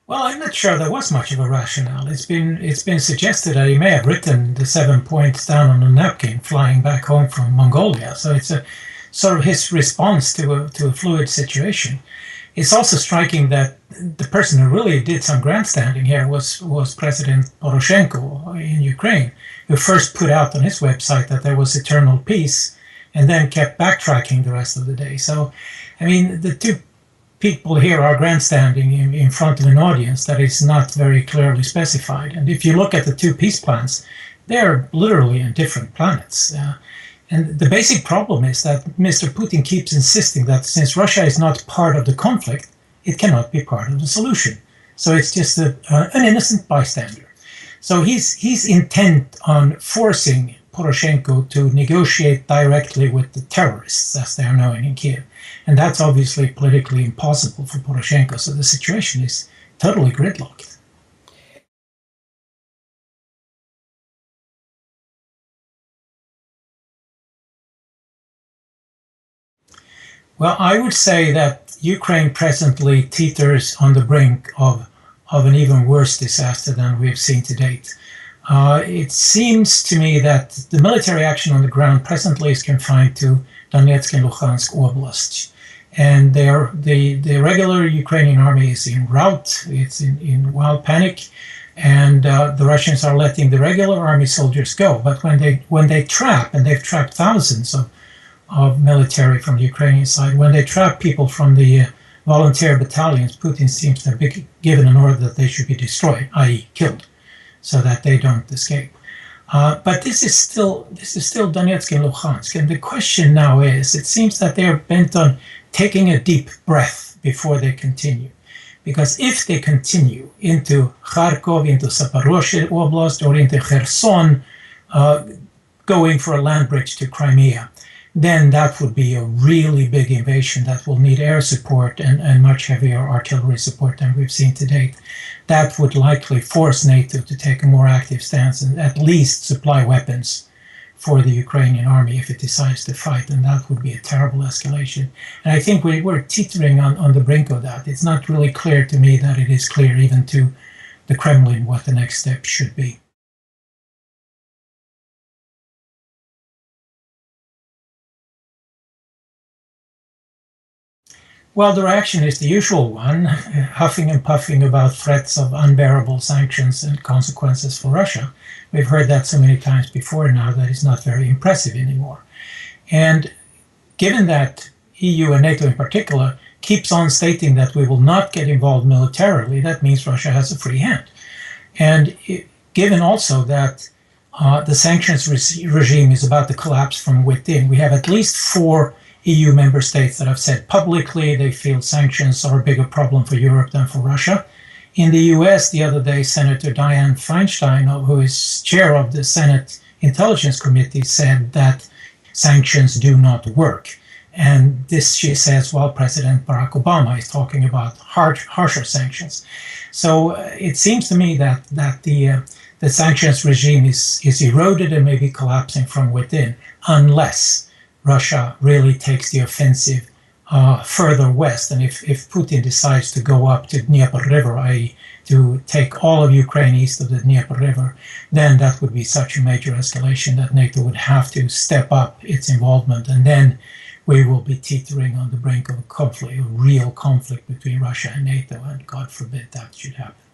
Well, I'm not sure there was much of a rationale. It's been suggested that he may have written the 7 points down on a napkin flying back home from Mongolia. So it's a sort of his response to a fluid situation. It's also striking that the person who really did some grandstanding here was President Poroshenko in Ukraine, who first put out on his website that there was eternal peace and then kept backtracking the rest of the day. So, I mean, the two people here are grandstanding in front of an audience that is not very clearly specified. And if you look at the two peace plans, they're literally on different planets. And the basic problem is that Mr. Putin keeps insisting that since Russia is not part of the conflict, it cannot be part of the solution. So it's just an innocent bystander. So he's intent on forcing Poroshenko to negotiate directly with the terrorists, as they are known in Kiev. And that's obviously politically impossible for Poroshenko. So the situation is totally gridlocked. Well, I would say that Ukraine presently teeters on the brink of an even worse disaster than we've seen to date. It seems to me that the military action on the ground presently is confined to Donetsk and Luhansk Oblast. And the regular Ukrainian army is en route, it's in wild panic, and the Russians are letting the regular army soldiers go. But when they trap, and they've trapped thousands of military from the Ukrainian side, when they trap people from the volunteer battalions, Putin seems to have given an order that they should be destroyed, i.e. killed, so that they don't escape. But this is still Donetsk and Luhansk, and the question now is, it seems that they are bent on taking a deep breath before they continue. Because if they continue into Kharkov, into Zaporozhye Oblast, or into Kherson, going for a land bridge to Crimea, then that would be a really big invasion that will need air support and much heavier artillery support than we've seen to date. That would likely force NATO to take a more active stance and at least supply weapons for the Ukrainian army if it decides to fight, and that would be a terrible escalation. And I think we're teetering on the brink of that. It's not really clear to me that it is clear even to the Kremlin what the next step should be. Well, the reaction is the usual one, huffing and puffing about threats of unbearable sanctions and consequences for Russia. We've heard that so many times before now that it's not very impressive anymore. And given that EU and NATO in particular keeps on stating that we will not get involved militarily, that means Russia has a free hand. And given also that the sanctions regime is about to collapse from within, we have at least 4 EU member states that have said publicly they feel sanctions are a bigger problem for Europe than for Russia. In the US the other day, Senator Dianne Feinstein, who is chair of the Senate Intelligence Committee, said that sanctions do not work. And this, she says, while President Barack Obama is talking about harsher sanctions. So it seems to me that the sanctions regime is eroded and maybe collapsing from within, unless Russia really takes the offensive further west. And if Putin decides to go up to Dnieper River, i.e. to take all of Ukraine east of the Dnieper River, then that would be such a major escalation that NATO would have to step up its involvement. And then we will be teetering on the brink of a conflict, a real conflict between Russia and NATO, and God forbid that should happen.